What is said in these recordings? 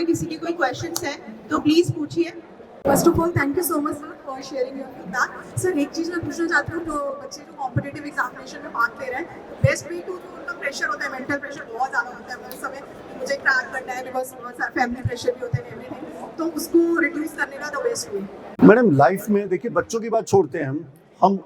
अगर किसी के कोई क्वेश्चंस हैं तो प्लीज पूछिए। First of all thank you so much sir for sharing your feedback. Sir एक चीज़ मैं पूछना चाहती हूँ, तो बच्चे जो कॉम्पिटिटिव एग्जामिनेशन में पार्ट ले रहे हैं, बेस्ट वे टू जो उनका प्रेशर होता है, मेंटल प्रेशर बहुत ज़्यादा होता है उस समय, मुझे क्रैक करना है बिकॉज बहुत सारे फैमिली प्रेशर भी होते हैं एवरीथिंग, तो उसको रिड्यूस करने का the best way. Madam life में देखिए, बच्चों की बात छोड़ते हैं, हम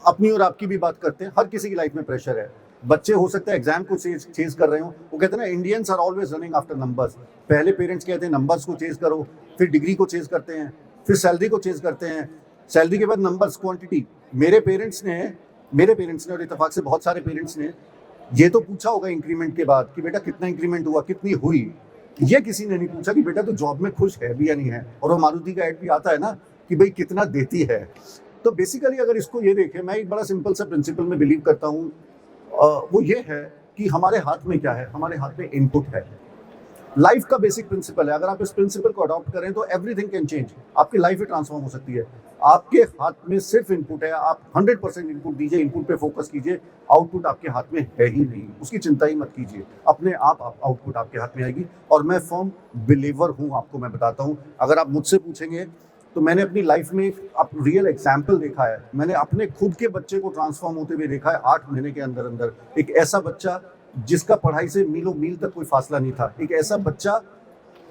अपनी और आपकी भी बात करते हैं। हर किसी की लाइफ में प्रेशर है। बच्चे हो सकता है एग्जाम को चेज कर रहे हो, वो कहते हैं ना Indians are always running after numbers. पहले पेरेंट्स कहते हैं नंबर्स को चेज करो, फिर डिग्री को चेज करते हैं, फिर सैलरी को चेज करते हैं, सैलरी के बाद नंबर्स, क्वांटिटी। मेरे पेरेंट्स ने और इत्तेफाक से बहुत सारे पेरेंट्स ने ये तो पूछा होगा इंक्रीमेंट के बाद कि बेटा कितना इंक्रीमेंट हुआ, कितनी हुई। ये किसी ने नहीं पूछा कि बेटा तो जॉब में खुश है भी या नहीं है। और वो मारुति का एड भी आता है ना कि भाई कितना देती है। तो बेसिकली अगर इसको ये देखें, मैं एक बड़ा सिंपल सा प्रिंसिपल में बिलीव करता हूँ, वो ये है कि हमारे हाथ में क्या है, हमारे हाथ में इनपुट है। लाइफ का बेसिक प्रिंसिपल है, अगर आप इस प्रिंसिपल को अडॉप्ट करें तो एवरीथिंग कैन चेंज। आपकी लाइफ ही ट्रांसफॉर्म हो सकती है। आपके हाथ में सिर्फ इनपुट है, आप 100% इनपुट दीजिए, इनपुट पे फोकस कीजिए। आउटपुट आपके हाथ में है ही नहीं, उसकी चिंता ही मत कीजिए, अपने आप आउटपुट आपके हाथ में आएगी। और मैं फर्म बिलीवर हूँ, आपको मैं बताता हूँ। अगर आप मुझसे पूछेंगे तो मैंने अपनी लाइफ में एक रियल एग्जाम्पल देखा है। मैंने अपने खुद के बच्चे को ट्रांसफॉर्म होते हुए देखा है 8 महीने के अंदर अंदर। एक ऐसा बच्चा जिसका पढ़ाई से मीलों मील तक कोई फासला नहीं था, एक ऐसा बच्चा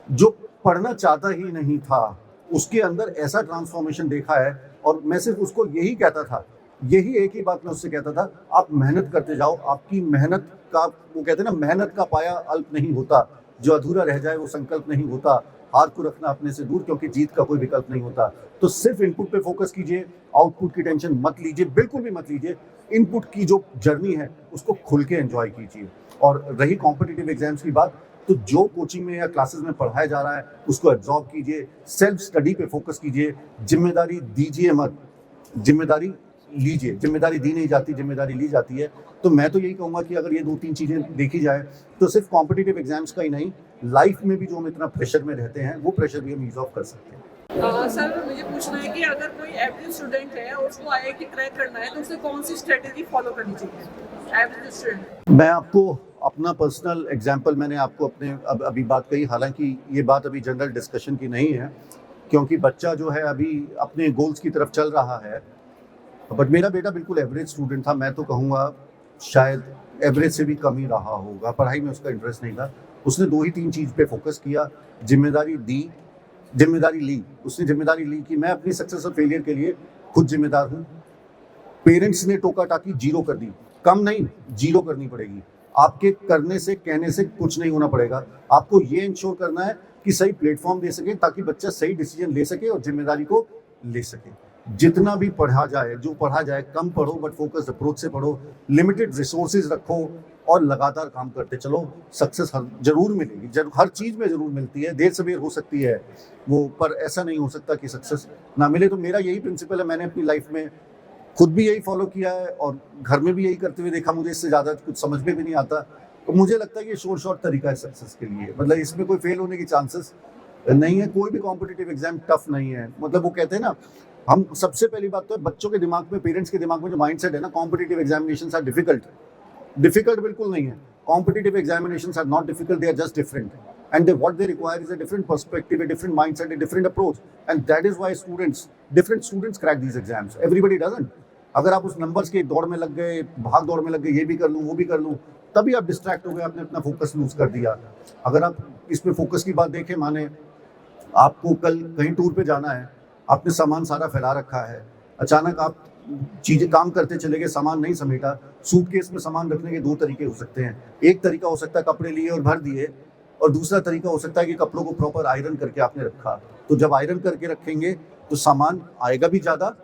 जो पढ़ना चाहता ही नहीं था, उसके अंदर ऐसा ट्रांसफॉर्मेशन देखा है। और मैं सिर्फ उसको यही कहता था, यही एक ही बात मैं उससे कहता था, आप मेहनत करते जाओ। आपकी मेहनत का, वो कहते हैं ना, मेहनत का पाया अल्प नहीं होता, जो अधूरा रह जाए वो संकल्प नहीं होता। हार को रखना अपने से दूर, क्योंकि जीत का कोई विकल्प नहीं होता। तो सिर्फ इनपुट पे फोकस कीजिए, आउटपुट की टेंशन मत लीजिए, बिल्कुल भी मत लीजिए। इनपुट की जो जर्नी है उसको खुल के एंजॉय कीजिए। और रही कॉम्पिटिटिव एग्जाम्स की बात, तो जो कोचिंग में या क्लासेस में पढ़ाया जा रहा है उसको एब्जॉर्ब कीजिए, सेल्फ स्टडी पे फोकस कीजिए। जिम्मेदारी दीजिए मत, जिम्मेदारी लीजिए। जिम्मेदारी दी नहीं जाती, जिम्मेदारी ली जाती है। तो मैं तो यही कहूँगा कि अगर ये 2-3 चीज़ें देखी जाए तो सिर्फ कॉम्पिटिटिव एग्जाम्स का ही नहीं, लाइफ में भी जो हम इतना प्रेशर में रहते हैं वो प्रेशर भी हम ईज ऑफ कर सकते हैं। सर मुझे पूछना है कि अगर कोई एवरेज स्टूडेंट है और उसको आईआईटी क्रैक करना है तो उसे कौन सी स्ट्रेटेजी फॉलो करनी चाहिए एवरेज स्टूडेंट? मैं आपको अपना पर्सनल एग्जाम्पल, मैंने आपको अपने अभी बात कही, हालांकि ये बात अभी जनरल डिस्कशन की नहीं है, क्योंकि बच्चा जो है अभी अपने गोल्स की तरफ चल रहा है। बट मेरा बेटा बिल्कुल एवरेज स्टूडेंट था। मैं तो कहूँगा शायद एवरेज से भी कम ही रहा होगा। पढ़ाई में उसका इंटरेस्ट नहीं था। उसने 2 ही 3 चीज़ पे फोकस किया, जिम्मेदारी दी, जिम्मेदारी ली। उसने जिम्मेदारी ली कि मैं अपनी सक्सेस और फेलियर के लिए खुद जिम्मेदार हूँ। पेरेंट्स ने टोका टाकी जीरो कर दी, कम नहीं, जीरो करनी पड़ेगी। आपके करने से, कहने से कुछ नहीं होना पड़ेगा। आपको ये इंश्योर करना है कि सही प्लेटफॉर्म दे सके, ताकि बच्चा सही डिसीजन ले सके और जिम्मेदारी को ले सके। जितना भी पढ़ा जाए, जो पढ़ा जाए, कम पढ़ो बट फोकस अप्रोच से पढ़ो, लिमिटेड रिसोर्सेज रखो और लगातार काम करते चलो। सक्सेस जरूर मिलेगी, हर चीज़ में जरूर मिलती है, देर सवेर हो सकती है वो, पर ऐसा नहीं हो सकता कि सक्सेस ना मिले। तो मेरा यही प्रिंसिपल है, मैंने अपनी लाइफ में खुद भी यही फॉलो किया है और घर में भी यही करते हुए देखा। मुझे इससे ज़्यादा कुछ समझ में भी नहीं आता। तो मुझे लगता है कि ये शॉर्ट तरीका है सक्सेस के लिए। मतलब इसमें कोई फेल होने की चांसेस नहीं है। कोई भी कॉम्पिटिटिव एग्जाम टफ नहीं है। मतलब वो कहते हैं ना, हम सबसे पहली बात तो है बच्चों के दिमाग में, पेरेंट्स के दिमाग में जो माइंडसेट है ना, competitive examinations are difficult. Difficult बिल्कुल नहीं है। Competitive examinations are not difficult, they are just different, and what they require is a different perspective, a different mindset, a different approach, and that is why different students crack these exams. Everybody doesn't. अगर आप उस numbers के दौड़ में लग गए, भाग दौड़ में लग गए, ये भी कर लूँ वो भी कर लूँ, तभी आप डिस्ट्रैक्ट हो गए, आपने अपना फोकस लूज कर दिया। अगर आप इसमें फोकस की बात देखें, माने आपको कल कहीं टूर पे जाना है, आपने सामान सारा फैला रखा है, अचानक आप चीज़ें काम करते चले गए, सामान नहीं समेटा। सूटकेस में सामान रखने के 2 तरीके हो सकते हैं। एक तरीका हो सकता है कपड़े लिए और भर दिए, और दूसरा तरीका हो सकता है कि कपड़ों को प्रॉपर आयरन करके आपने रखा। तो जब आयरन करके रखेंगे तो सामान आएगा भी ज़्यादा,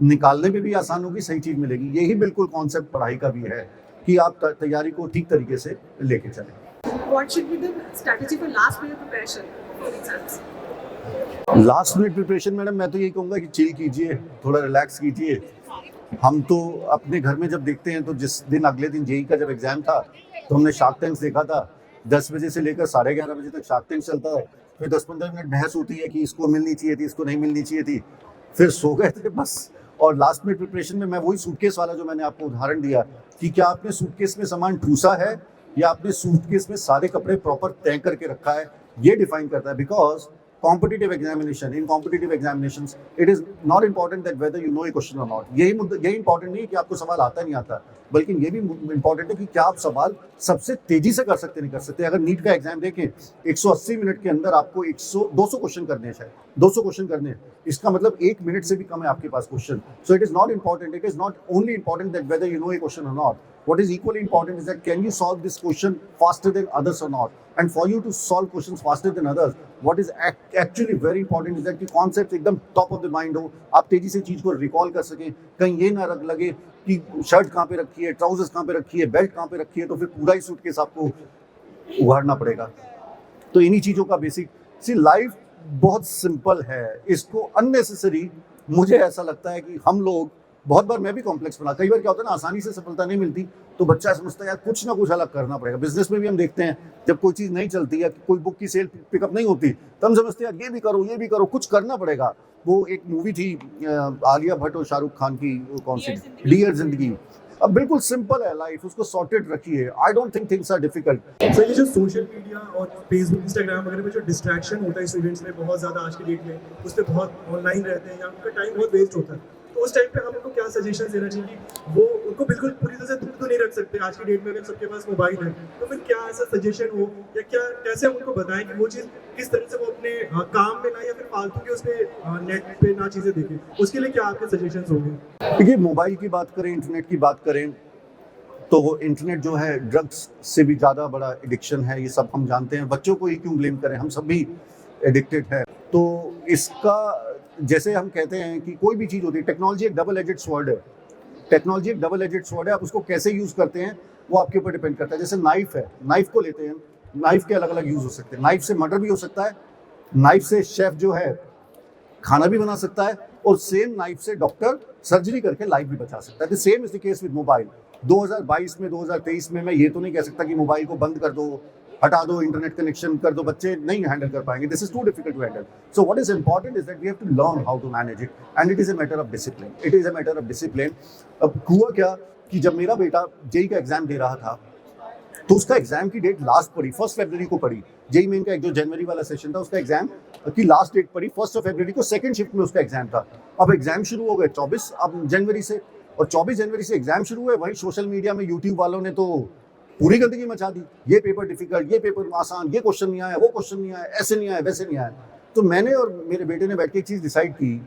निकालने में भी आसान होगी, सही चीज़ मिलेगी। यही बिल्कुल कॉन्सेप्ट पढ़ाई का भी है कि आप तैयारी को ठीक तरीके से लेके चलें। What should be the strategy for last minute preparation for exams? Last minute preparation madam, मैं तो यही कहूँगा कि चिल कीजिए, थोड़ा रिलैक्स कीजिए। हम तो अपने घर में जब देखते हैं, तो जिस दिन अगले दिन जेईई का जब एग्जाम था तो हमने शार्क टैंक्स देखा था। 10 बजे से लेकर 11:30 बजे तक शार्क टैंक्स चलता है। फिर 10-15 मिनट बहस होती है कि इसको मिलनी चाहिए थी, इसको नहीं मिलनी चाहिए थी, फिर सो गए थे बस। और लास्ट मिनट प्रिपरेशन में मैं वही सूटकेस वाला जो मैंने आपको उदाहरण दिया कि क्या आपने सूटकेस में सामान ठूसा है या आपने सूटकेस में सारे कपड़े प्रॉपर तय करके रखा है। ये डिफाइन करता है, because competitive examination, in competitive examinations it is not important that whether you know a question or not. यही इंपॉर्टेंट नहीं है कि आपको सवाल आता नहीं आता, बल्कि ये भी इंपॉर्टेंट है कि क्या आप सवाल सबसे तेजी से कर सकते नहीं कर सकते। अगर नीट का एग्जाम देखें 180 मिनट के अंदर आपको 200 क्वेश्चन करने हैं, शायद 200 क्वेश्चन करने हैं, इसका मतलब 1 मिनट से भी कम है आपके पास question. So it is not important, it is not only important that whether you know a question or not. What is equally important is that can you solve this question faster than others or not? And for you to solve questions faster than others, what is actually very important is that कि concept एकदम top of the mind हो, आप तेजी से चीज को recall कर सकें, कहीं ये ना लगे कि शर्ट कहाँ पे रखी है, ट्राउजर्स कहाँ पे रखी है, बेल्ट कहाँ पे रखी है, तो फिर पूरा ही सूटकेस आपको उघाड़ना पड़ेगा। तो इन्हीं चीजों का बेसिक लाइफ बहुत सिंपल है, इसको अननेसेसरी मुझे ऐसा लगता है कि हम लोग बहुत बार, मैं भी कॉम्प्लेक्स बना, कई बार क्या होता है ना, आसानी से सफलता नहीं मिलती तो बच्चा समझता है यार कुछ ना कुछ अलग करना पड़ेगा। बिजनेस में भी हम देखते हैं जब कोई चीज़ नहीं चलती या कोई बुक की सेल पिकअप नहीं होती तो हम समझते हैं यार ये भी करो, कुछ करना पड़ेगा। वो एक मूवी थी आलिया भट्ट और शाहरुख खान की, कौन सी, डियर जिंदगी। अब बिल्कुल सिंपल है लाइफ, उसको सॉर्टेड रखिए। I don't think things are difficult. Sir ये जो सोशल मीडिया और फेसबुक, इंस्टाग्राम वगैरह में जो डिस्ट्रैक्शन होता है स्टूडेंट्स में बहुत ज़्यादा आज की डेट में, उस पर बहुत ऑनलाइन रहते हैं या उनका टाइम बहुत वेस्ट होता है, तो उस टाइम पे हम उनको क्या सजेशन देना चाहिए कि वो उनको बिल्कुल पूरी तरह से दूर तो नहीं रख सकते आज की डेट में, अगर सबके पास मोबाइल है तो फिर क्या ऐसा सजेशन हो या क्या कैसे हम उनको बताएं कि वो चीज़ किस तरह से वो अपने काम में ना या फिर फालतू के उस पर नेट पे ना चीज़ें देखें, उसके लिए क्या आपके सजेशन होंगे? देखिए, मोबाइल की बात करें, इंटरनेट की बात करें, तो वो इंटरनेट जो है ड्रग्स से भी ज़्यादा बड़ा एडिक्शन है, ये सब हम जानते हैं। बच्चों को ही क्यों ब्लेम करें, हम सब भी एडिक्टेड है। तो इसका, जैसे हम कहते हैं कि कोई भी चीज़ होती है, टेक्नोलॉजी एक डबल एजेड स्वॉर्ड है। टेक्नोलॉजी एक डबल एजेड स्वॉर्ड है, आप उसको कैसे यूज़ करते हैं वो आपके ऊपर डिपेंड करता है। जैसे नाइफ है, नाइफ को लेते हैं, नाइफ के अलग अलग यूज़ हो सकते हैं। नाइफ से मर्डर भी हो सकता है, नाइफ से शेफ जो है खाना भी बना सकता है, और सेम नाइफ से डॉक्टर सर्जरी करके लाइफ भी बचा सकता है। The same is the case with mobile. 2022 में, 2023 में मैं ये तो नहीं कह सकता कि मोबाइल को बंद कर दो, हटा दो, इंटरनेट कनेक्शन कर दो, बच्चे नहीं हैंडल कर पाएंगे। This is too difficult to handle. So what is important is that we have to learn how to manage it, and it is a matter of discipline. It is a matter of discipline. अब हुआ क्या कि जब मेरा बेटा JEE का exam दे रहा था तो उसका एग्जाम की डेट लास्ट पड़ी, 1 फरवरी को पड़ी। जेई मेन का एक जो जनवरी वाला सेशन था उसका एग्जाम की लास्ट डेट पड़ी 1 फरवरी को, सेकंड शिफ्ट में उसका एग्जाम था। अब एग्जाम शुरू हो गए 24 अब जनवरी से, और 24 जनवरी से एग्जाम शुरू हुए। वहीं सोशल मीडिया में यूट्यूब वालों ने तो पूरी गंदगी मचा दी, ये पेपर डिफिकल्ट, ये पेपर आसान, ये क्वेश्चन नहीं आया, वो क्वेश्चन नहीं आया, ऐसे नहीं आया, वैसे नहीं आया। तो मैंने और मेरे बेटे ने बैठ के एक चीज़ डिसाइड की,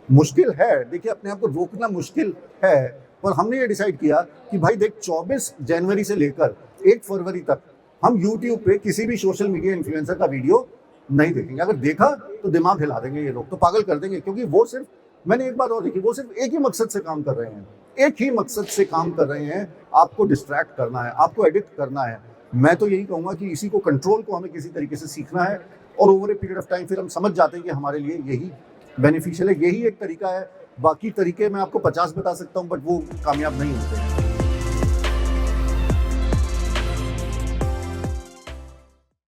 मुश्किल है, देखिए अपने आप को रोकना मुश्किल है, पर हमने ये डिसाइड किया कि भाई देख 24 जनवरी से लेकर 1 फरवरी तक हम यूट्यूब पे किसी भी सोशल मीडिया इन्फ्लुएंसर का वीडियो नहीं देखेंगे। अगर देखा तो दिमाग हिला देंगे ये लोग, तो पागल कर देंगे, क्योंकि वो सिर्फ, मैंने एक बात और देखी, वो सिर्फ एक ही मकसद से काम कर रहे हैं, एक ही मकसद से काम कर रहे हैं, आपको डिस्ट्रैक्ट करना है, आपको एडिक्ट करना है। मैं तो यही कहूँगा कि इसी को कंट्रोल को हमें किसी तरीके से सीखना है, और over a period of time फिर हम समझ जाते हैं कि हमारे लिए यही बेनिफिशियल है, यही एक तरीका है। बाकी तरीके मैं आपको 50 बता सकता हूँ, बट वो कामयाब नहीं होते हैं।